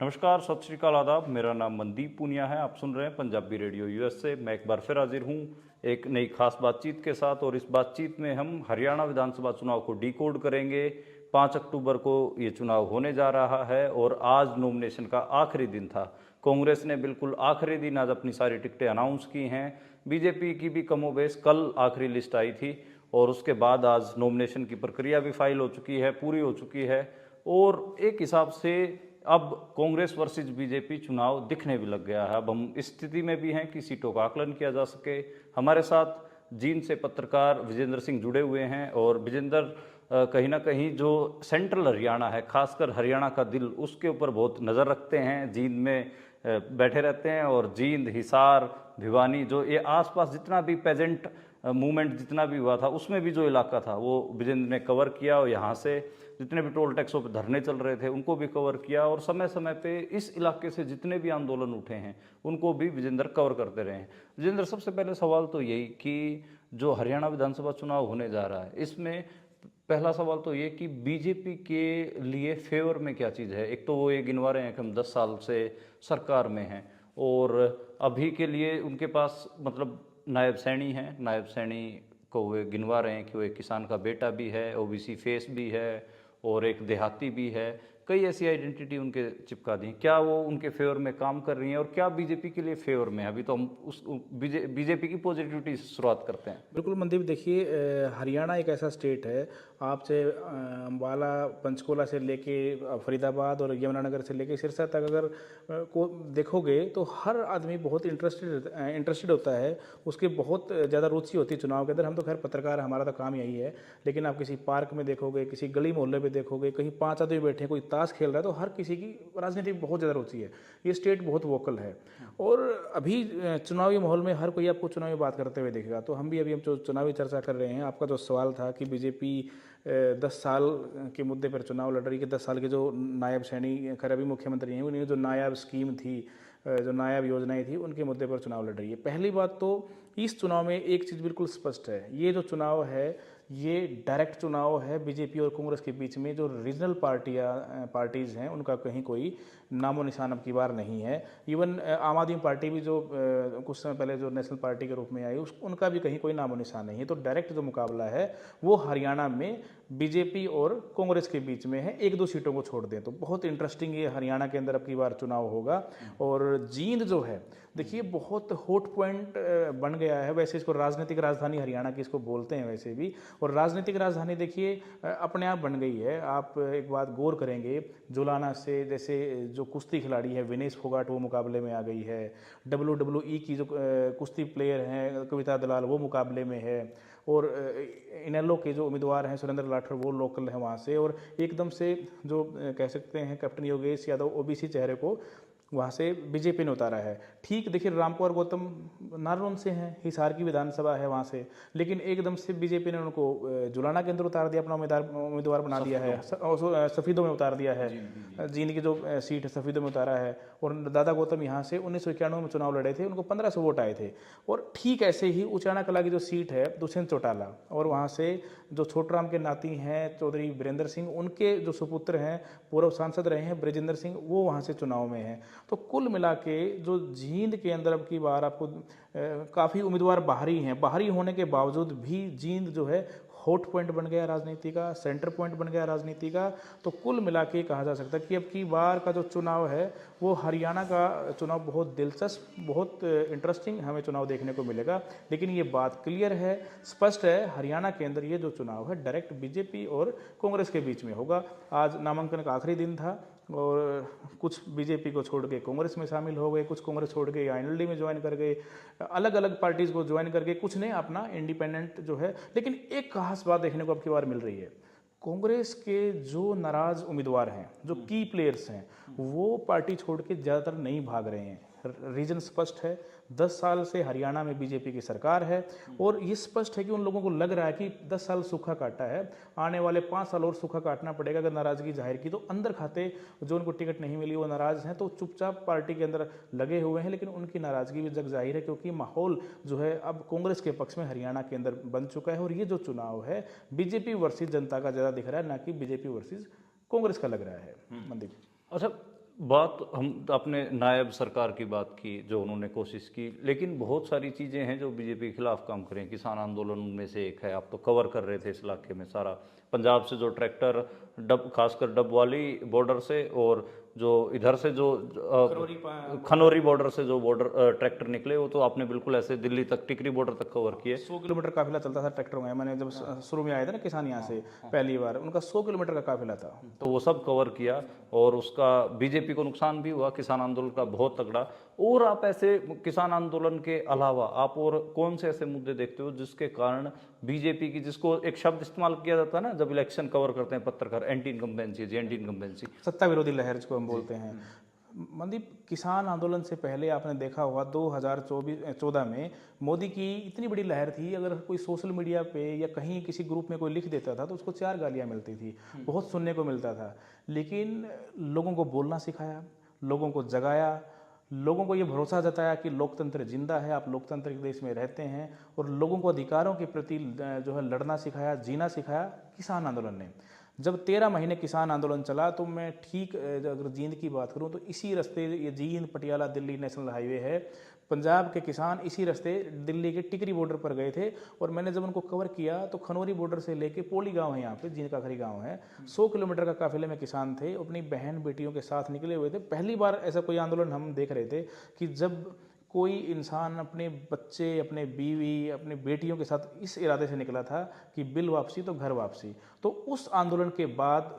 नमस्कार, सत श्री अकाल, आदाब। मेरा नाम मनदीप पूनिया है। आप सुन रहे हैं पंजाबी रेडियो यूएस से। मैं एक बार फिर हाजिर हूँ एक नई खास बातचीत के साथ, और इस बातचीत में हम हरियाणा विधानसभा चुनाव को डिकोड करेंगे। 5 अक्टूबर को ये चुनाव होने जा रहा है और आज नॉमिनेशन का आखिरी दिन था। कांग्रेस ने बिल्कुल आखिरी दिन आज अपनी सारी टिकटें अनाउंस की हैं। बीजेपी की भी कमोबेश कल आखिरी लिस्ट आई थी और उसके बाद आज नॉमिनेशन की प्रक्रिया भी फाइल हो चुकी है, पूरी हो चुकी है। और एक हिसाब से अब कांग्रेस वर्सेस बीजेपी चुनाव दिखने भी लग गया है। अब हम इस स्थिति में भी हैं कि सीटों का आकलन किया जा सके। हमारे साथ जींद से पत्रकार विजेंद्र सिंह जुड़े हुए हैं, और विजेंद्र कहीं ना कहीं जो सेंट्रल हरियाणा है, खासकर हरियाणा का दिल, उसके ऊपर बहुत नज़र रखते हैं। जींद में बैठे रहते हैं, और जींद, हिसार, भिवानी, जो ये आसपास जितना भी पेजेंट मूवमेंट जितना भी हुआ था, उसमें भी जो इलाका था वो विजेंद्र ने कवर किया। और यहाँ से जितने भी टोल टैक्सों पर धरने चल रहे थे उनको भी कवर किया, और समय समय पे इस इलाके से जितने भी आंदोलन उठे हैं उनको भी विजेंद्र कवर करते रहे हैं। विजेंद्र, सबसे पहले सवाल तो यही कि जो हरियाणा विधानसभा चुनाव होने जा रहा है, इसमें पहला सवाल तो ये कि बीजेपी के लिए फेवर में क्या चीज़ है। एक तो वो ये गिनवा रहे हैं कि हम 10 साल से सरकार में हैं, और अभी के लिए उनके पास मतलब नायब सैनी हैं। नायब सैनी को वे गिनवा रहे हैं कि वो एक किसान का बेटा भी है, ओबीसी फेस भी है, और एक देहाती भी है। कई ऐसी आइडेंटिटी उनके चिपका दी। क्या वो उनके फेवर में काम कर रही हैं, और क्या बीजेपी के लिए फेवर में है? अभी तो हम उस बीजेपी की पॉजिटिविटी से शुरुआत करते हैं। बिल्कुल मनदीप, देखिए हरियाणा एक ऐसा स्टेट है। आप चाहे अम्बाला, पंचकुला से लेके फरीदाबाद और यमुनानगर से लेके सिरसा तक अगर को देखोगे तो हर आदमी बहुत इंटरेस्टेड होता है। उसकी बहुत ज़्यादा रुचि होती है चुनाव के अंदर। हम तो खैर पत्रकार, हमारा तो काम यही है। लेकिन आप किसी पार्क में देखोगे, किसी गली मोहल्ले में देखोगे, कहीं 5 आदमी बैठे हैं, कोई ताश खेल रहा है, तो हर किसी की राजनीति में बहुत ज़्यादा रुचि है। ये स्टेट बहुत वोकल है। और अभी चुनावी माहौल में हर कोई आपको चुनावी बात करते हुए देखेगा। तो हम भी अभी जो चुनावी चर्चा कर रहे हैं, आपका जो सवाल था कि बीजेपी 10 साल के मुद्दे पर चुनाव लड़ रही है, कि 10 साल के जो नायब सैनी, खैर अभी मुख्यमंत्री हैं, उन्हें जो नायब स्कीम थी, जो नायब योजनाएं थी, उनके मुद्दे पर चुनाव लड़ रही है। पहली बात तो इस चुनाव में एक चीज़ बिल्कुल स्पष्ट है, ये जो चुनाव है ये डायरेक्ट चुनाव है बीजेपी और कांग्रेस के बीच में। जो रीजनल पार्टीज़ हैं उनका कहीं कोई नामो निशान अब की बार नहीं है। इवन आम आदमी पार्टी भी जो कुछ समय पहले जो नेशनल पार्टी के रूप में आई, उनका भी कहीं कोई नामो निशान नहीं है। तो डायरेक्ट जो मुकाबला है वो हरियाणा में बीजेपी और कांग्रेस के बीच में है। 1-2 सीटों को छोड़ दें तो बहुत इंटरेस्टिंग ये हरियाणा के अंदर अब की बार चुनाव होगा। और जींद जो है, देखिए बहुत हॉट पॉइंट बन गया है। वैसे इसको राजनीतिक राजधानी हरियाणा की इसको बोलते हैं वैसे भी। और राजनीतिक राजधानी देखिए अपने आप बन गई है। आप एक बात गौर करेंगे, जुलाना से जैसे जो कुश्ती खिलाड़ी है विनेश फोगाट, वो मुकाबले में आ गई है। WWE की जो कुश्ती प्लेयर हैं कविता दलाल, वो मुकाबले में है। और इनेलो के जो उम्मीदवार हैं सुरेंद्र लाठर, वो लोकल है वहाँ से। और एकदम से जो कह सकते हैं कैप्टन योगेश यादव, ओबीसी चेहरे को वहाँ से बीजेपी ने उतारा है। ठीक देखिए, रामकुमार गौतम नारनौल से हैं, हिसार की विधानसभा है वहाँ से, लेकिन एकदम से बीजेपी ने उनको जुलाना के अंदर उतार दिया, अपना उम्मीदवार बना दिया है। सफीदों में उतार दिया है, जींद की जो सीट है सफीदों में उतारा है। और दादा गौतम यहाँ से 1991 में चुनाव लड़े थे, उनको 1500 वोट आए थे। और ठीक ऐसे ही उचाना कला की जो सीट है दुष्यंत चौटाला, और वहाँ से जो छोटराम के नाती हैं चौधरी वीरेंद्र सिंह, उनके जो सुपुत्र हैं पूर्व सांसद रहे हैं ब्रजेंद्र सिंह, वो वहाँ से चुनाव में हैं। तो कुल मिला के जो जींद के अंदर अब की बार आपको काफ़ी उम्मीदवार बाहरी हैं। बाहरी होने के बावजूद भी जींद जो है हॉट पॉइंट बन गया राजनीति का, सेंटर पॉइंट बन गया राजनीति का। तो कुल मिला के कहा जा सकता है कि अब की बार का जो चुनाव है वो हरियाणा का चुनाव बहुत दिलचस्प, बहुत इंटरेस्टिंग हमें चुनाव देखने को मिलेगा। लेकिन ये बात क्लियर है, स्पष्ट है, हरियाणा के अंदर ये जो चुनाव है डायरेक्ट बीजेपी और कांग्रेस के बीच में होगा। आज नामांकन का आखिरी दिन था, और कुछ बीजेपी को छोड़ के कांग्रेस में शामिल हो गए, कुछ कांग्रेस छोड़ के आईएनएलडी में ज्वाइन कर गए, अलग अलग पार्टीज को ज्वाइन करके, कुछ ने अपना इंडिपेंडेंट जो है। लेकिन एक खास बात देखने को अब की बार मिल रही है, कांग्रेस के जो नाराज उम्मीदवार हैं, जो की प्लेयर्स हैं, वो पार्टी छोड़ के ज़्यादातर नहीं भाग रहे हैं। रीजन स्पष्ट है, 10 साल से हरियाणा में बीजेपी की सरकार है, और ये स्पष्ट है कि उन लोगों को लग रहा है कि 10 साल सूखा काटा है, आने वाले 5 साल और सूखा काटना पड़ेगा। अगर नाराजगी जाहिर की तो अंदर खाते जो उनको टिकट नहीं मिली वो नाराज हैं, तो चुपचाप पार्टी के अंदर लगे हुए हैं। लेकिन उनकी नाराजगी भी जग जाहिर है, क्योंकि माहौल जो है अब कांग्रेस के पक्ष में हरियाणा के अंदर बन चुका है। और ये जो चुनाव है बीजेपी वर्सेस जनता का ज़्यादा दिख रहा है, ना कि बीजेपी वर्सेस कांग्रेस का लग रहा है। मनदीप, अच्छा, बात हम अपने नायब सरकार की बात की जो उन्होंने कोशिश की, लेकिन बहुत सारी चीज़ें हैं जो बीजेपी के खिलाफ काम करें। किसान आंदोलन उनमें से एक है। आप तो कवर कर रहे थे इस इलाके में सारा, पंजाब से जो ट्रैक्टर डब, खासकर डब वाली बॉर्डर से, और जो इधर से जो खनौरी बॉर्डर से जो बॉर्डर ट्रैक्टर निकले, वो तो आपने बिल्कुल ऐसे दिल्ली तक टिकरी बॉर्डर तक कवर किए। 100 किलोमीटर काफिला चलता था ट्रैक्टर में। मैंने जब शुरू में आए थे ना किसान यहाँ से पहली बार, उनका 100 किलोमीटर का काफिला था। तो वो सब कवर किया, और उसका बीजेपी को नुकसान भी हुआ किसान आंदोलन का बहुत तगड़ा। और आप ऐसे किसान आंदोलन के अलावा आप और कौन से ऐसे मुद्दे देखते हो जिसके कारण बीजेपी की, जिसको एक शब्द इस्तेमाल किया जाता है ना जब इलेक्शन कवर करते हैं पत्रकार, एंटी इनकम्बेंसी, जी एंटी इनकम्बेंसी, सत्ता विरोधी लहर जिसको हम बोलते हैं। मनदीप, किसान आंदोलन से पहले आपने देखा होगा 2014 में मोदी की इतनी बड़ी लहर थी, अगर कोई सोशल मीडिया पे या कहीं किसी ग्रुप में कोई लिख देता था तो उसको 4 गालियां मिलती थी, बहुत सुनने को मिलता था। लेकिन लोगों को बोलना सिखाया, लोगों को जगाया, लोगों को ये भरोसा जताया कि लोकतंत्र जिंदा है, आप लोकतंत्र के देश में रहते हैं, और लोगों को अधिकारों के प्रति जो है लड़ना सिखाया, जीना सिखाया किसान आंदोलन ने। जब 13 महीने किसान आंदोलन चला तो मैं ठीक, अगर जींद की बात करूं तो इसी रास्ते, ये जींद पटियाला दिल्ली नेशनल हाईवे है, पंजाब के किसान इसी रास्ते दिल्ली के टिकरी बॉर्डर पर गए थे। और मैंने जब उनको कवर किया तो खनौरी बॉर्डर से लेके पोली गांव है, यहाँ पे जींद का आखिरी गांव है, 100 किलोमीटर का काफिले में किसान थे, अपनी बहन बेटियों के साथ निकले हुए थे। पहली बार ऐसा कोई आंदोलन हम देख रहे थे कि जब कोई इंसान अपने बच्चे, अपने बीवी, अपने बेटियों के साथ इस इरादे से निकला था कि बिल वापसी तो घर वापसी। तो उस आंदोलन के बाद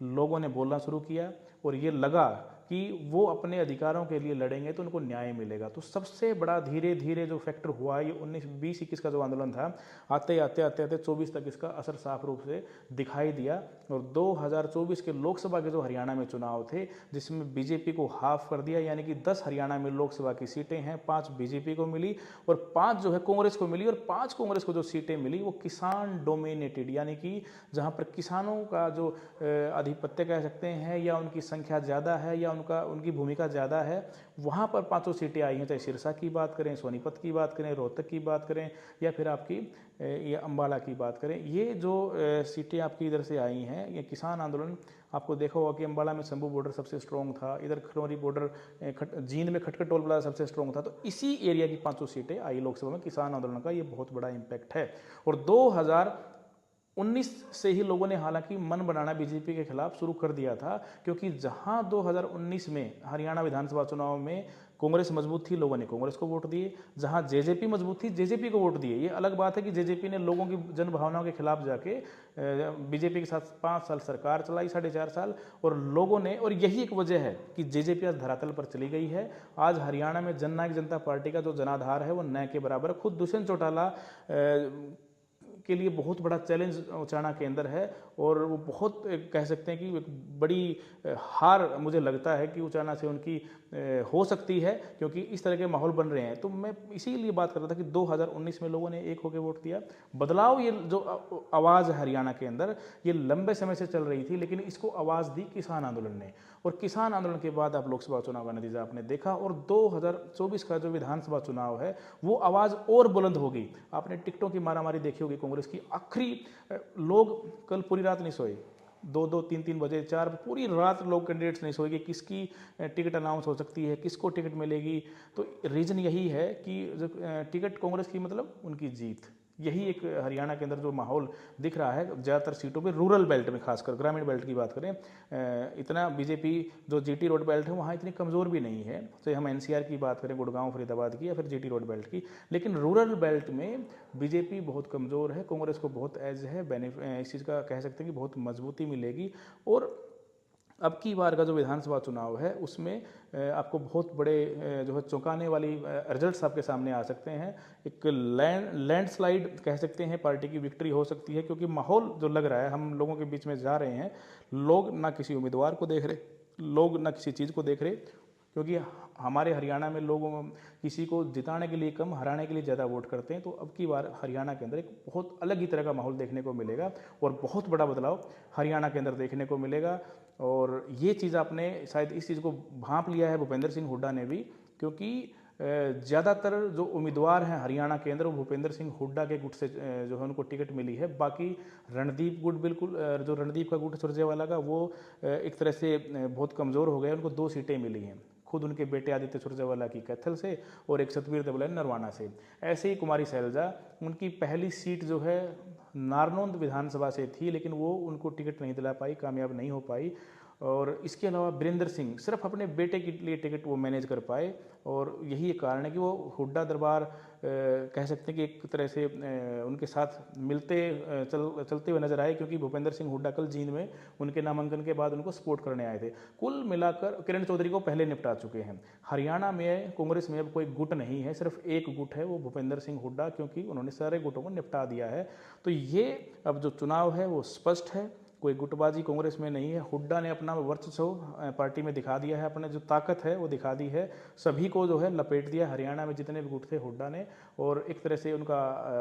लोगों ने बोलना शुरू किया और ये लगा कि वो अपने अधिकारों के लिए लड़ेंगे तो उनको न्याय मिलेगा। तो सबसे बड़ा धीरे धीरे जो फैक्टर हुआ, ये 19-20-21 का जो आंदोलन था, आते आते आते आते 24 तक इसका असर साफ रूप से दिखाई दिया। और 2024 के लोकसभा के जो हरियाणा में चुनाव थे, जिसमें बीजेपी को हाफ कर दिया, यानी कि 10 हरियाणा में लोकसभा की सीटें हैं, 5 बीजेपी को मिली और 5 जो है कांग्रेस को मिली। और 5 कांग्रेस को जो सीटें मिली वो किसान डोमिनेटेड, यानी कि जहाँ पर किसानों का जो आधिपत्य कह सकते हैं, या उनकी संख्या ज़्यादा है, या उनकी भूमिका ज़्यादा है, वहाँ पर 5 सीटें आई हैं। चाहे सिरसा की बात करें, सोनीपत की बात करें, रोहतक की बात करें, या फिर आपकी ये अम्बाला की बात करें, ये जो सीटें आपकी इधर से आई हैं, ये किसान आंदोलन, आपको देखा होगा कि अम्बाला में शंभू बॉर्डर सबसे स्ट्रॉन्ग था, इधर खनौरी बॉर्डर, जींद में खटखट टोल प्लाजा सबसे स्ट्रॉन्ग था। तो इसी एरिया की 5 सीटें आई लोकसभा में। किसान आंदोलन का ये बहुत बड़ा इम्पैक्ट है। और 2019 से ही लोगों ने हालांकि मन बनाना बीजेपी के खिलाफ शुरू कर दिया था, क्योंकि जहां 2019 में हरियाणा विधानसभा चुनाव में कांग्रेस मजबूत थी, लोगों ने कांग्रेस को वोट दिए, जहां जेजेपी मजबूत थी, जेजेपी को वोट दिए। ये अलग बात है कि जेजेपी ने लोगों की जन भावनाओं के खिलाफ जाके बीजेपी के साथ 5 साल सरकार चलाई, 4.5 साल, और लोगों ने, और यही एक वजह है कि जेजेपी आज धरातल पर चली गई है। आज हरियाणा में जननायक जनता पार्टी का जो जनाधार है वो न के बराबर। खुद दुष्यंत चौटाला के लिए बहुत बड़ा चैलेंज उचाना के अंदर है, और वो बहुत कह सकते हैं कि एक बड़ी हार मुझे लगता है कि उचाना से उनकी हो सकती है, क्योंकि इस तरह के माहौल बन रहे हैं। तो मैं इसीलिए बात कर रहा था कि 2019 में लोगों ने एक होकर वोट दिया। बदलाव, ये जो आवाज़ है हरियाणा के अंदर, ये लंबे समय से चल रही थी, लेकिन इसको आवाज़ दी किसान आंदोलन ने। और किसान आंदोलन के बाद आप लोकसभा चुनाव का नतीजा आपने देखा, और 2024 का जो विधानसभा चुनाव है वो आवाज़ और बुलंद होगी। आपने टिकटों की मारामारी देखी होगी कांग्रेस की। आखिरी लोग कल पूरी रात नहीं सोए, 2-2, 3-3 बजे, 4, पूरी रात लोग कैंडिडेट्स नहीं सोए कि किसकी टिकट अनाउंस हो सकती है, किसको टिकट मिलेगी। तो रीज़न यही है कि जो टिकट कांग्रेस की मतलब उनकी जीत। यही एक हरियाणा के अंदर जो माहौल दिख रहा है ज़्यादातर सीटों पे, रूरल बेल्ट में, खासकर ग्रामीण बेल्ट की बात करें, इतना बीजेपी जो जीटी रोड बेल्ट है वहाँ इतनी कमज़ोर भी नहीं है। तो हम एनसीआर की बात करें, गुड़गांव फरीदाबाद की, या फिर जीटी रोड बेल्ट की, लेकिन रूरल बेल्ट में बीजेपी बहुत कमज़ोर है, कांग्रेस को बहुत एज है, इस चीज़ का कह सकते हैं कि बहुत मजबूती मिलेगी। और अब की बार का जो विधानसभा चुनाव है उसमें आपको बहुत बड़े जो है चौंकाने वाली रिजल्ट्स आपके सामने आ सकते हैं। एक लैंडस्लाइड कह सकते हैं पार्टी की विक्ट्री हो सकती है, क्योंकि माहौल जो लग रहा है, हम लोगों के बीच में जा रहे हैं, लोग ना किसी उम्मीदवार को देख रहे, लोग ना किसी चीज़ को देख रहे, क्योंकि हमारे हरियाणा में लोगों किसी को जिताने के लिए कम, हराने के लिए ज़्यादा वोट करते हैं। तो अब की बार हरियाणा के अंदर एक बहुत अलग ही तरह का माहौल देखने को मिलेगा, और बहुत बड़ा बदलाव हरियाणा के अंदर देखने को मिलेगा। और ये चीज़ आपने शायद इस चीज़ को भांप लिया है भूपेंद्र सिंह हुड्डा ने भी, क्योंकि ज़्यादातर जो उम्मीदवार हैं हरियाणा के अंदर वो भूपेंद्र सिंह हुड्डा के गुट से जो है उनको टिकट मिली है। बाकी रणदीप गुट बिल्कुल जो रणदीप का गुट सुरजेवाला का वो एक तरह से बहुत कमज़ोर हो गया, उनको 2 सीटें मिली हैं, खुद उनके बेटे आदित्य सुरजेवाला की कैथल से और एक सतवीर देवला नरवाना से। ऐसे ही कुमारी सैलजा, उनकी पहली सीट जो है नारनौंद विधानसभा से थी, लेकिन वो उनको टिकट नहीं दिला पाई, कामयाब नहीं हो पाई। और इसके अलावा वीरेंद्र सिंह सिर्फ अपने बेटे के लिए टिकट वो मैनेज कर पाए, और यही एक कारण है कि वो हुड्डा दरबार कह सकते हैं कि एक तरह से उनके साथ मिलते चलते हुए नजर आए, क्योंकि भूपेंद्र सिंह हुड्डा कल जींद में उनके नामांकन के बाद उनको सपोर्ट करने आए थे। कुल मिलाकर किरण चौधरी को पहले निपटा चुके हैं। हरियाणा में कांग्रेस में अब कोई गुट नहीं है, सिर्फ एक गुट है, वो भूपेंद्र सिंह हुड्डा, क्योंकि उन्होंने सारे गुटों को निपटा दिया है। तो ये अब जो चुनाव है वो स्पष्ट है, कोई गुटबाजी कांग्रेस में नहीं है। हुड्डा ने अपना वर्चस्व पार्टी में दिखा दिया है, अपने जो ताकत है वो दिखा दी है, सभी को जो है लपेट दिया हरियाणा में जितने भी गुट थे हुड्डा ने, और एक तरह से उनका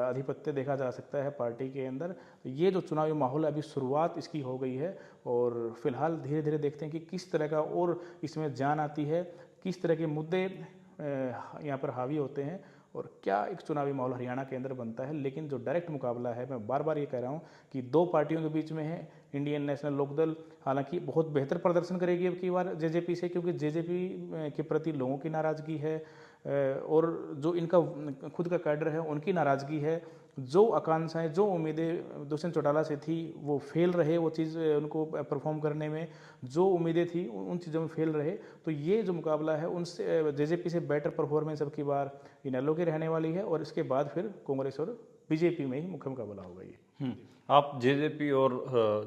आधिपत्य देखा जा सकता है पार्टी के अंदर। ये जो चुनावी माहौल है अभी शुरुआत इसकी हो गई है, और फिलहाल धीरे धीरे देखते हैं कि किस तरह का और इसमें जान आती है, किस तरह के मुद्दे यहाँ पर हावी होते हैं, और क्या एक चुनावी माहौल हरियाणा के अंदर बनता है। लेकिन जो डायरेक्ट मुकाबला है, मैं बार बार ये कह रहा हूँ कि 2 पार्टियों के बीच में है। इंडियन नेशनल लोकदल हालांकि बहुत बेहतर प्रदर्शन करेगी अब की बार जेजेपी से, क्योंकि जेजेपी के प्रति लोगों की नाराज़गी है, और जो इनका खुद का कैडर है उनकी नाराज़गी है। जो आकांक्षाएं, जो उम्मीदें दुष्यंत चौटाला से थी वो फेल रहे, वो चीज़ उनको परफॉर्म करने में जो उम्मीदें थी उन चीज़ों में फेल रहे। तो ये जो मुकाबला है उनसे जेजेपी से बेटर परफॉर्मेंस अब की बार इनेलो की रहने वाली है, और इसके बाद फिर कांग्रेस और बीजेपी में ही मुख्य मुकाबला होगा ये। आप जेजेपी और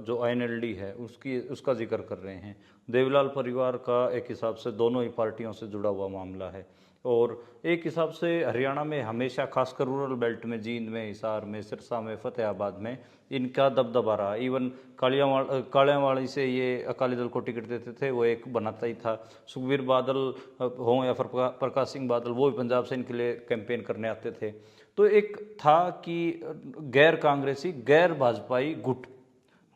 जो आईएनएलडी है उसका जिक्र कर रहे हैं। देवीलाल परिवार का एक हिसाब से दोनों ही पार्टियों से जुड़ा हुआ मामला है, और एक हिसाब से हरियाणा में हमेशा, खासकर रूरल बेल्ट में, जींद में, हिसार में, सिरसा में, फतेहाबाद में इनका दबदबा रहा। इवन कालियावाड़ी से ये अकाली दल को टिकट देते थे, वो एक बनाता ही था। सुखबीर बादल हों या फिर प्रकाश सिंह बादल, वो भी पंजाब से इनके लिए कैंपेन करने आते थे। तो एक था कि गैर कांग्रेसी, गैर भाजपाई गुट,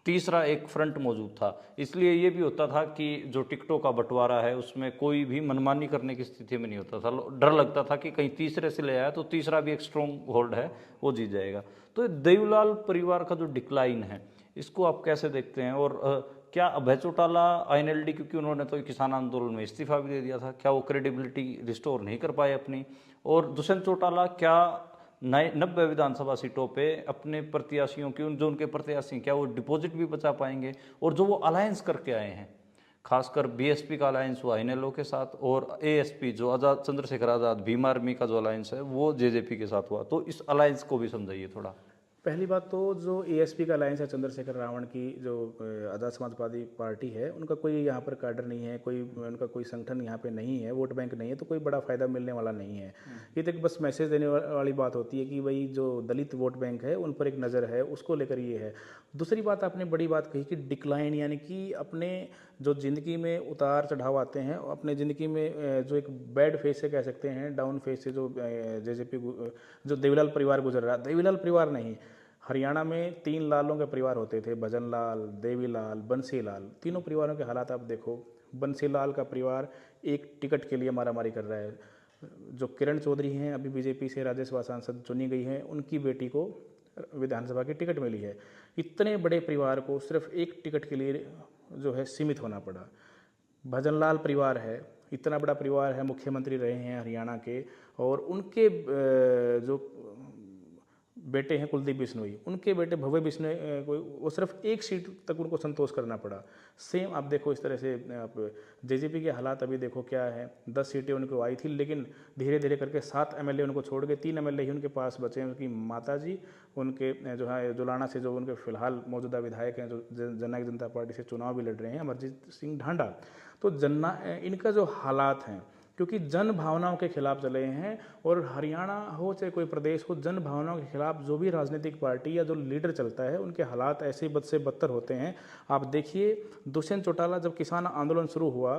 तीसरा एक फ्रंट मौजूद था। इसलिए ये भी होता था कि जो टिकटों का बंटवारा है उसमें कोई भी मनमानी करने की स्थिति में नहीं होता था। डर लगता था कि कहीं तीसरे से ले आया तो तीसरा भी एक स्ट्रॉन्ग होल्ड है, वो जीत जाएगा। तो देवीलाल परिवार का जो डिक्लाइन है इसको आप कैसे देखते हैं, और क्या अभय चौटाला आईएनएलडी, क्योंकि उन्होंने तो किसान आंदोलन में इस्तीफा भी दे दिया था, क्या वो क्रेडिबिलिटी रिस्टोर नहीं कर पाए अपनी? और दुष्यंत चौटाला क्या 90 विधानसभा सीटों पे अपने प्रत्याशियों की, जो उनके प्रत्याशी क्या वो डिपॉजिट भी बचा पाएंगे? और जो वो अलायंस करके आए हैं, खासकर बीएसपी का अलायंस हुआ इनेलो के साथ, और एएसपी जो आज़ाद चंद्रशेखर आज़ाद भीम आर्मी का जो अलायंस है वो जेजेपी के साथ हुआ। तो इस अलायंस को भी समझाइए थोड़ा। पहली बात तो जो एएसपी का अलायंस है चंद्रशेखर रावण की जो आज़ाद समाजवादी पार्टी है, उनका कोई यहाँ पर कैडर नहीं है, कोई उनका कोई संगठन यहाँ पे नहीं है, वोट बैंक नहीं है, तो कोई बड़ा फायदा मिलने वाला नहीं है। ये तो एक बस मैसेज देने वाली बात होती है कि भाई जो दलित वोट बैंक है उन पर एक नज़र है, उसको लेकर ये है। दूसरी बात आपने बड़ी बात कही कि डिक्लाइन, यानी कि अपने जो ज़िंदगी में उतार चढ़ाव आते हैं, अपने ज़िंदगी में जो एक बैड फेस से कह सकते हैं, डाउन फेस से जो जेजेपी जो देवीलाल परिवार गुजर रहा, देवीलाल परिवार नहीं, हरियाणा में 3 लालों के परिवार होते थे, भजन लाल, देवीलाल, बंसीलाल। तीनों परिवारों के हालात आप देखो। बंसीलाल का परिवार एक टिकट के लिए मारामारी कर रहा है। जो किरण चौधरी हैं, अभी बीजेपी से राज्यसभा सांसद चुनी गई हैं, उनकी बेटी को विधानसभा की टिकट मिली है। इतने बड़े परिवार को सिर्फ एक टिकट के लिए जो है सीमित होना पड़ा। भजनलाल परिवार है, इतना बड़ा परिवार है, मुख्यमंत्री रहे हैं हरियाणा के, और उनके जो बेटे हैं कुलदीप बिश्नोई, उनके बेटे भव्य बिश्नोई को वो सिर्फ एक सीट तक उनको संतोष करना पड़ा। सेम आप देखो इस तरह से आप जेजेपी के हालात अभी देखो क्या है। 10 सीटें उनको आई थी, लेकिन धीरे धीरे करके 7 एमएलए उनको छोड़ के 3 एमएलए ही उनके पास बचे हैं। उनकी माता जी, उनके जो है जुलाना से जो उनके फिलहाल मौजूदा विधायक हैं, जो जननायक जनता पार्टी से चुनाव भी लड़ रहे हैं, अमरजीत सिंह ढांडा। तो इनका जो हालात हैं, क्योंकि जन भावनाओं के खिलाफ चले हैं, और हरियाणा हो चाहे कोई प्रदेश हो, जन भावनाओं के खिलाफ जो भी राजनीतिक पार्टी या जो लीडर चलता है उनके हालात ऐसे बद से बदतर होते हैं। आप देखिए दुष्यंत चौटाला जब किसान आंदोलन शुरू हुआ,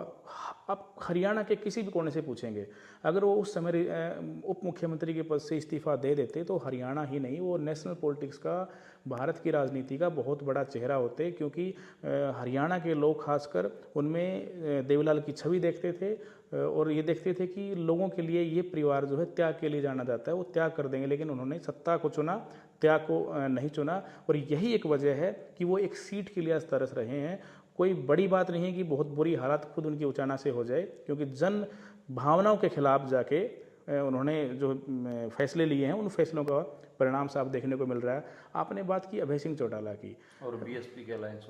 आप हरियाणा के किसी भी कोने से पूछेंगे, अगर वो उस समय उप मुख्यमंत्री के पद से इस्तीफा दे देते तो हरियाणा ही नहीं, वो नेशनल पॉलिटिक्स का, भारत की राजनीति का बहुत बड़ा चेहरा होते, क्योंकि हरियाणा के लोग खासकर उनमें देवीलाल की छवि देखते थे और ये देखते थे कि लोगों के लिए ये परिवार जो है त्याग के लिए जाना जाता है, वो त्याग कर देंगे। लेकिन उन्होंने सत्ता को चुना, त्याग को नहीं चुना, और यही एक वजह है कि वो एक सीट के लिए आज तरस रहे हैं। कोई बड़ी बात नहीं है कि बहुत बुरी हालत खुद उनकी उचाना से हो जाए, क्योंकि जन भावनाओं के खिलाफ जाके उन्होंने जो फैसले लिए हैं, उन फैसलों का परिणाम साफ देखने को मिल रहा है। आपने बात की अभय सिंह चौटाला की और बीएसपी के अलायंस,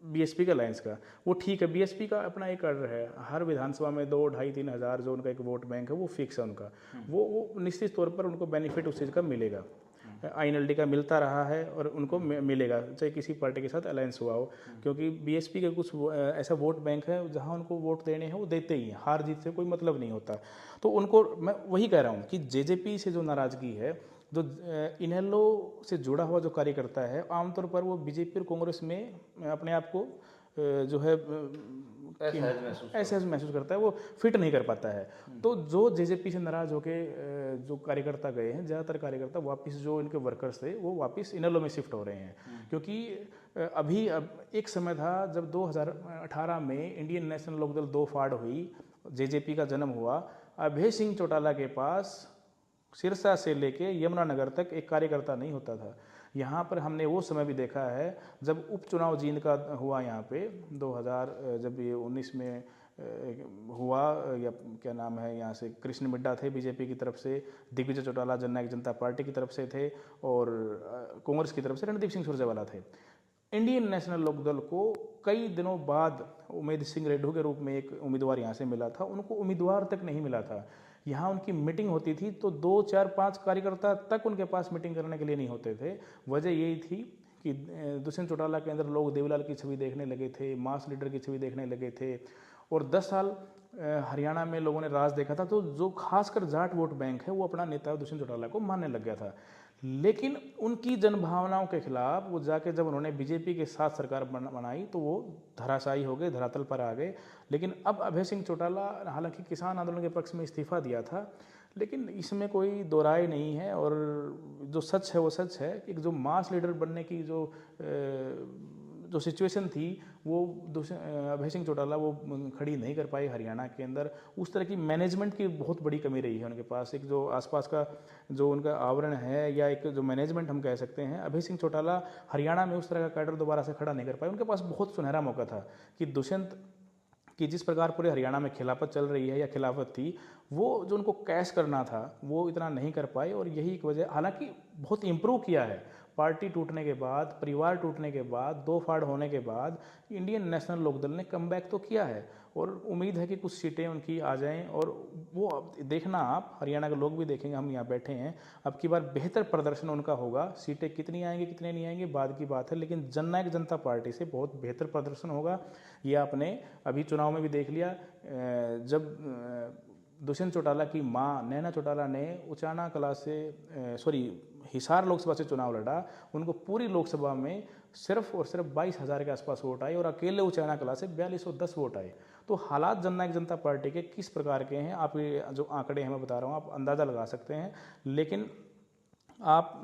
बीएसपी का अलायंस का, वो ठीक है, बीएसपी का अपना एक अर्डर है, हर विधानसभा में 2, 2.5, 3 हज़ार जो उनका एक वोट बैंक है वो फिक्स है उनका, वो निश्चित तौर पर उनको बेनिफिट उस चीज़ का मिलेगा, आईएनएलडी का मिलता रहा है और उनको मिलेगा, चाहे किसी पार्टी के साथ अलायंस हुआ हो, क्योंकि बीएसपी के कुछ ऐसा वोट बैंक है जहां उनको वोट देने हैं वो देते ही हैं, हार जीत से कोई मतलब नहीं होता। तो उनको मैं वही कह रहा हूँ कि जेजेपी से जो नाराज़गी है, जो इनेलो से जुड़ा हुआ जो कार्यकर्ता है, आमतौर पर वो बीजेपी और कांग्रेस में अपने आप को जो है असहज महसूस करता है, वो फिट नहीं कर पाता है। तो जो जेजेपी से नाराज होके जो कार्यकर्ता गए हैं, ज़्यादातर कार्यकर्ता वापस, जो इनके वर्कर्स थे वो वापस इनेलो में शिफ्ट हो रहे हैं, क्योंकि अभी एक समय था जब 2018 में इंडियन नेशनल लोकदल 2 फाड़ हुई, जेजेपी का जन्म हुआ, अभय सिंह चौटाला के पास सिरसा से लेके यमुनानगर तक एक कार्यकर्ता नहीं होता था। यहाँ पर हमने वो समय भी देखा है जब उपचुनाव जींद का हुआ, यहाँ पे 2000 जब ये 19 में हुआ, या क्या नाम है, यहाँ से कृष्ण मिड्डा थे बीजेपी की तरफ से, दिग्विजय चौटाला जननायक जनता पार्टी की तरफ से थे, और कांग्रेस की तरफ से रणदीप सिंह सुरजेवाला थे। इंडियन नेशनल लोकदल को कई दिनों बाद उमेद सिंह रेड्डू के रूप में एक उम्मीदवार यहाँ से मिला था, उनको उम्मीदवार तक नहीं मिला था। यहाँ उनकी मीटिंग होती थी तो 2, 4, 5 कार्यकर्ता तक उनके पास मीटिंग करने के लिए नहीं होते थे। वजह यही थी कि दुष्यंत चौटाला के अंदर लोग देवीलाल की छवि देखने लगे थे, मास लीडर की छवि देखने लगे थे, और 10 साल हरियाणा में लोगों ने राज देखा था, तो जो खासकर जाट वोट बैंक है वो अपना नेता दुष्यंत चौटाला को मानने लग गया था। लेकिन उनकी जनभावनाओं के खिलाफ वो जाके जब उन्होंने बीजेपी के साथ सरकार बनाई तो वो धराशायी हो गए, धरातल पर आ गए। लेकिन अब अभय सिंह चौटाला, हालांकि किसान आंदोलन के पक्ष में इस्तीफा दिया था, लेकिन इसमें कोई दो राय नहीं है, और जो सच है वो सच है कि जो मास लीडर बनने की जो सिचुएशन थी वो अभय सिंह चौटाला वो खड़ी नहीं कर पाए हरियाणा के अंदर। उस तरह की मैनेजमेंट की बहुत बड़ी कमी रही है उनके पास, एक जो आसपास का जो उनका आवरण है, या एक जो मैनेजमेंट हम कह सकते हैं, अभय सिंह चौटाला हरियाणा में उस तरह का कैडर दोबारा से खड़ा नहीं कर पाए। उनके पास बहुत सुनहरा मौका था कि दुष्यंत कि जिस प्रकार पूरे हरियाणा में खिलाफत चल रही है या खिलाफत थी, वो जो उनको कैश करना था वो इतना नहीं कर पाए, और यही एक वजह, हालांकि बहुत इम्प्रूव किया है पार्टी टूटने के बाद, परिवार टूटने के बाद, 2 फाड़ होने के बाद इंडियन नेशनल लोकदल ने कमबैक तो किया है, और उम्मीद है कि कुछ सीटें उनकी आ जाएं, और वो देखना आप, हरियाणा के लोग भी देखेंगे, हम यहाँ बैठे हैं, अब की बार बेहतर प्रदर्शन उनका होगा। सीटें कितनी आएंगी कितने नहीं आएंगी बाद की बात है, लेकिन जननायक जनता पार्टी से बहुत बेहतर प्रदर्शन होगा। ये आपने अभी चुनाव में भी देख लिया, जब दुष्यंत चौटाला की मां नैना चौटाला ने उचाना कला से हिसार लोकसभा से चुनाव लड़ा, उनको पूरी लोकसभा में सिर्फ और सिर्फ 22,000 के आसपास वोट आए, और अकेले उचाना कला से 4210 वोट आए। तो हालात जननायक जनता पार्टी के किस प्रकार के हैं, आप ये जो आंकड़े हैं मैं बता रहा हूँ, आप अंदाज़ा लगा सकते हैं। लेकिन आप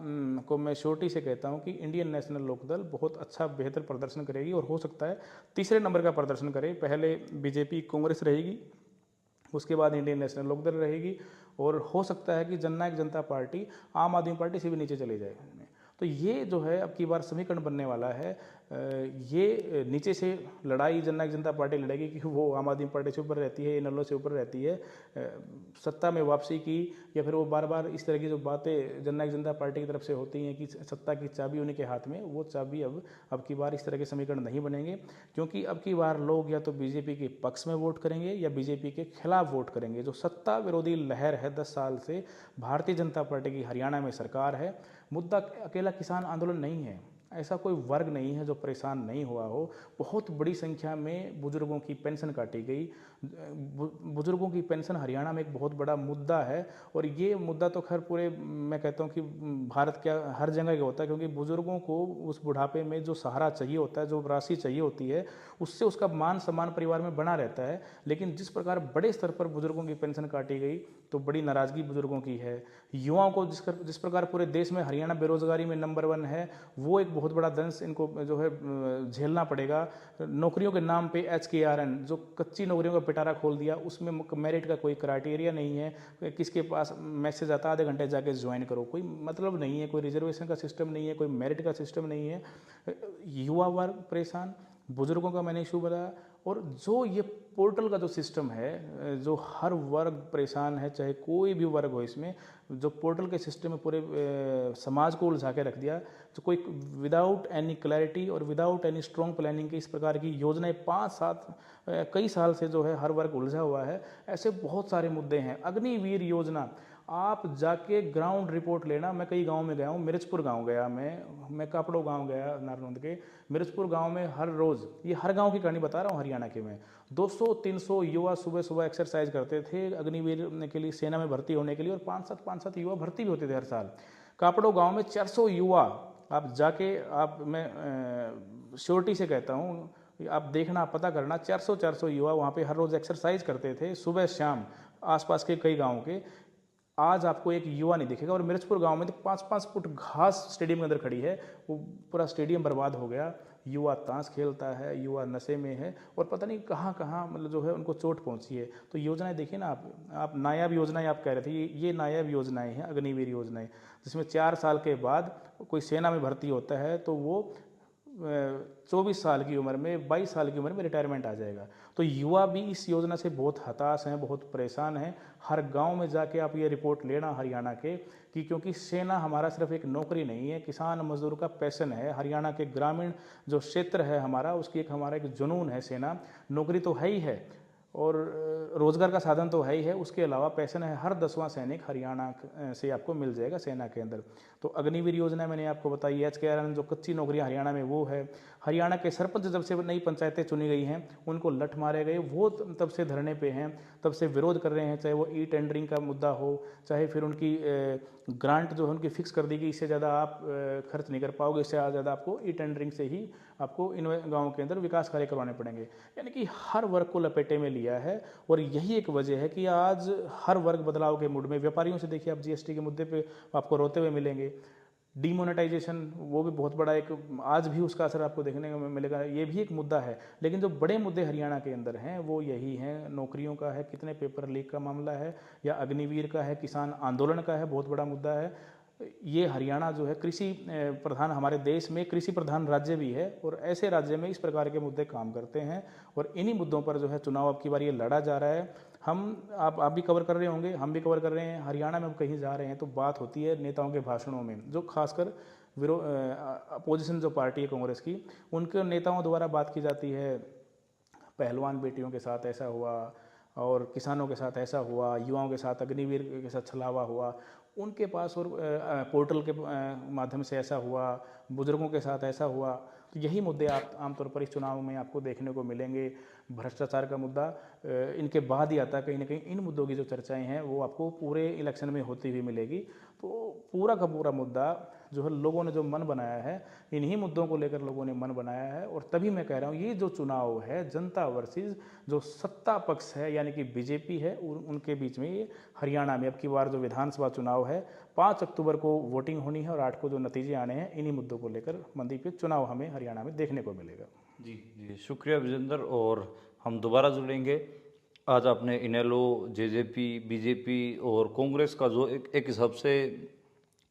को मैं श्योरिटी से कहता हूं कि इंडियन नेशनल लोकदल बहुत अच्छा बेहतर प्रदर्शन करेगी, और हो सकता है तीसरे नंबर का प्रदर्शन करे। पहले बीजेपी कांग्रेस रहेगी, उसके बाद इंडियन नेशनल लोकदल रहेगी, और हो सकता है कि जननायक जनता पार्टी आम आदमी पार्टी से भी नीचे चली जाए। तो ये जो है अब की बार समीकरण बनने वाला है। ये नीचे से लड़ाई जननायक जनता पार्टी लड़ेगी कि वो आम आदमी पार्टी से ऊपर रहती है, इनेलो से ऊपर रहती है, सत्ता में वापसी की, या फिर वो बार बार इस तरह की जो बातें जननायक जनता पार्टी की तरफ से होती हैं कि सत्ता की चाबी उन्हीं के हाथ में, वो चाबी अब की बार इस तरह के समीकरण नहीं बनेंगे, क्योंकि अब की बार लोग या तो बीजेपी के पक्ष में वोट करेंगे या बीजेपी के खिलाफ वोट करेंगे। जो सत्ता विरोधी लहर है 10 साल से भारतीय जनता पार्टी की हरियाणा में सरकार है, मुद्दा अकेला किसान आंदोलन नहीं है। ऐसा कोई वर्ग नहीं है जो परेशान नहीं हुआ हो। बहुत बड़ी संख्या में बुजुर्गों की पेंशन काटी गई। बुजुर्गों की पेंशन हरियाणा में एक बहुत बड़ा मुद्दा है, और ये मुद्दा तो खैर पूरे, मैं कहता हूँ कि भारत के हर जगह का होता है, क्योंकि बुजुर्गों को उस बुढ़ापे में जो सहारा चाहिए होता है, जो राशि चाहिए होती है, उससे उसका मान सम्मान परिवार में बना रहता है। लेकिन जिस प्रकार बड़े स्तर पर बुजुर्गों की पेंशन काटी गई तो बड़ी नाराज़गी बुजुर्गों की है। युवाओं को जिस प्रकार पूरे देश में हरियाणा बेरोजगारी में नंबर 1 है, वो एक बहुत बड़ा दंश इनको जो है झेलना पड़ेगा। नौकरियों के नाम पे HKRN जो कच्ची नौकरियों का पिटारा खोल दिया, उसमें मेरिट का कोई क्राइटेरिया नहीं है। किसके पास मैसेज आता है आधे घंटे जाके ज्वाइन करो, कोई मतलब नहीं है, कोई रिजर्वेशन का सिस्टम नहीं है, कोई मेरिट का सिस्टम नहीं है। युवा वर्ग परेशान, बुजुर्गों का मैंने इशू बताया, और जो ये पोर्टल का जो सिस्टम है, जो हर वर्ग परेशान है, चाहे कोई भी वर्ग हो, इसमें जो पोर्टल के सिस्टम में पूरे समाज को उलझा के रख दिया। तो कोई विदाउट एनी क्लैरिटी और विदाउट एनी स्ट्रॉन्ग प्लानिंग की इस प्रकार की योजनाएं 5-7 कई साल से जो है हर वर्ग उलझा हुआ है। ऐसे बहुत सारे मुद्दे हैं। अग्निवीर योजना, आप जाके ग्राउंड रिपोर्ट लेना। मैं कई गांव में गया हूँ, मिर्चपुर गांव गया, मैं कापड़ो गांव गया नारनौंद के। मिर्चपुर गांव में हर रोज़, ये हर गांव की कहानी बता रहा हूँ हरियाणा के में, 200-300 युवा सुबह सुबह एक्सरसाइज करते थे अग्निवीर के लिए, सेना में भर्ती होने के लिए, और 5-7 युवा भर्ती भी होते थे हर साल। कापड़ो गाँव में 400 युवा, आप जाके मैं श्योरिटी से कहता हूँ, आप देखना, आप पता करना, 400 युवा वहाँ पे हर रोज़ एक्सरसाइज करते थे सुबह शाम, आसपास के कई गाँव के। आज आपको एक युवा नहीं दिखेगा। और मिर्चपुर गांव में तो 5-5 फुट घास स्टेडियम के अंदर खड़ी है, वो पूरा स्टेडियम बर्बाद हो गया। युवा ताश खेलता है, युवा नशे में है, और पता नहीं कहाँ कहाँ मतलब जो है उनको चोट पहुंची है। तो योजनाएं देखिए ना आप नायाब योजनाएं आप कह रहे थे, ये नायाब योजनाएं हैं, अग्निवीर योजनाएं, जिसमें 4 साल के बाद कोई सेना में भर्ती होता है तो वो 24 साल की उम्र में, 22 साल की उम्र में रिटायरमेंट आ जाएगा। तो युवा भी इस योजना से बहुत हताश हैं, बहुत परेशान हैं। हर गांव में जाके आप ये रिपोर्ट लेना हरियाणा के, कि क्योंकि सेना हमारा सिर्फ एक नौकरी नहीं है, किसान मजदूर का पैशन है। हरियाणा के ग्रामीण जो क्षेत्र है हमारा, उसकी हमारा एक जुनून है सेना। नौकरी तो है ही है, और रोजगार का साधन तो है ही है, उसके अलावा पैशन है। हर 10वां सैनिक हरियाणा से आपको मिल जाएगा सेना के अंदर। तो अग्निवीर योजना मैंने आपको बताई, HKRN जो कच्ची नौकरियां हरियाणा में वो है। हरियाणा के सरपंच जब से नई पंचायतें चुनी गई हैं, उनको लठ मारे गए, वो तब से धरने पे हैं, तब से विरोध कर रहे हैं। चाहे वो टेंडरिंग का मुद्दा हो, चाहे फिर उनकी ग्रांट जो है उनकी फिक्स कर दी कि इससे ज़्यादा आप खर्च नहीं कर पाओगे, इससे ज़्यादा आपको टेंडरिंग से ही आपको इन गाँव के अंदर विकास कार्य करवाने पड़ेंगे। यानी कि हर वर्ग को लपेटे में लिया है, और यही एक वजह है कि आज हर वर्ग बदलाव के मूड में। व्यापारियों से देखिए आप GST के मुद्दे पे आपको रोते हुए मिलेंगे। डीमोनेटाइजेशन, वो भी बहुत बड़ा एक, आज भी उसका असर आपको देखने को मिलेगा, ये भी एक मुद्दा है। लेकिन जो बड़े मुद्दे हरियाणा के अंदर हैं वो यही हैं। नौकरियों का है, कितने पेपर लीक का मामला है, या अग्निवीर का है, किसान आंदोलन का है, बहुत बड़ा मुद्दा है। ये हरियाणा जो है कृषि प्रधान, हमारे देश में कृषि प्रधान राज्य भी है, और ऐसे राज्य में इस प्रकार के मुद्दे काम करते हैं। और इन्हीं मुद्दों पर जो है चुनाव अब की बार ये लड़ा जा रहा है। आप भी कवर कर रहे होंगे, हम भी कवर कर रहे हैं। हरियाणा में अब कहीं जा रहे हैं तो बात होती है नेताओं के भाषणों में, जो खासकर अपोजिशन जो पार्टी है कांग्रेस की, उनके नेताओं द्वारा बात की जाती है। पहलवान बेटियों के साथ ऐसा हुआ, और किसानों के साथ ऐसा हुआ, युवाओं के साथ अग्निवीर के साथ छलावा हुआ उनके पास, और पोर्टल के माध्यम से ऐसा हुआ, बुजुर्गों के साथ ऐसा हुआ। तो यही मुद्दे आप आमतौर पर इस चुनाव में आपको देखने को मिलेंगे। भ्रष्टाचार का मुद्दा इनके बाद ही आता है। कहीं ना कहीं इन मुद्दों की जो चर्चाएं हैं वो आपको पूरे इलेक्शन में होती हुई मिलेगी। तो पूरा का पूरा मुद्दा जो है, लोगों ने जो मन बनाया है, इन्हीं मुद्दों को लेकर लोगों ने मन बनाया है। और तभी मैं कह रहा हूँ, ये जो चुनाव है जनता वर्सेस जो सत्ता पक्ष है, यानी कि बीजेपी है, उनके बीच में ये हरियाणा में अब की बार जो विधानसभा चुनाव है, 5 अक्टूबर को वोटिंग होनी है, और 8 को जो नतीजे आने हैं, इन्हीं मुद्दों को लेकर मनदीप पे चुनाव हमें हरियाणा में देखने को मिलेगा। जी जी, शुक्रिया विजेंद्र, और हम दोबारा जुड़ेंगे। आज आपने इनेलो, जेजेपी, बीजेपी और कांग्रेस का जो एक हिसाब से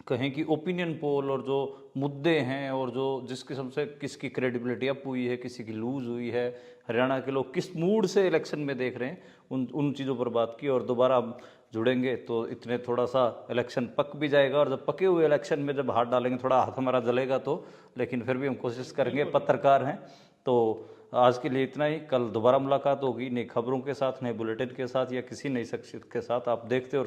कहें कि ओपिनियन पोल, और जो मुद्दे हैं, और जो जिस किस्म से किसकी क्रेडिबिलिटी अप हुई है, किसी की लूज हुई है, हरियाणा के लोग किस मूड से इलेक्शन में देख रहे हैं, उन चीज़ों पर बात की। और दोबारा हम जुड़ेंगे तो इतने थोड़ा सा इलेक्शन पक भी जाएगा, और जब पके हुए इलेक्शन में जब हाथ डालेंगे, थोड़ा हाथ हमारा जलेगा तो, लेकिन फिर भी हम कोशिश करेंगे, पत्रकार हैं। तो आज के लिए इतना ही। कल दोबारा मुलाकात होगी नई खबरों के साथ, नए बुलेटिन के साथ, या किसी नई शख्सियत के साथ। आप देखते और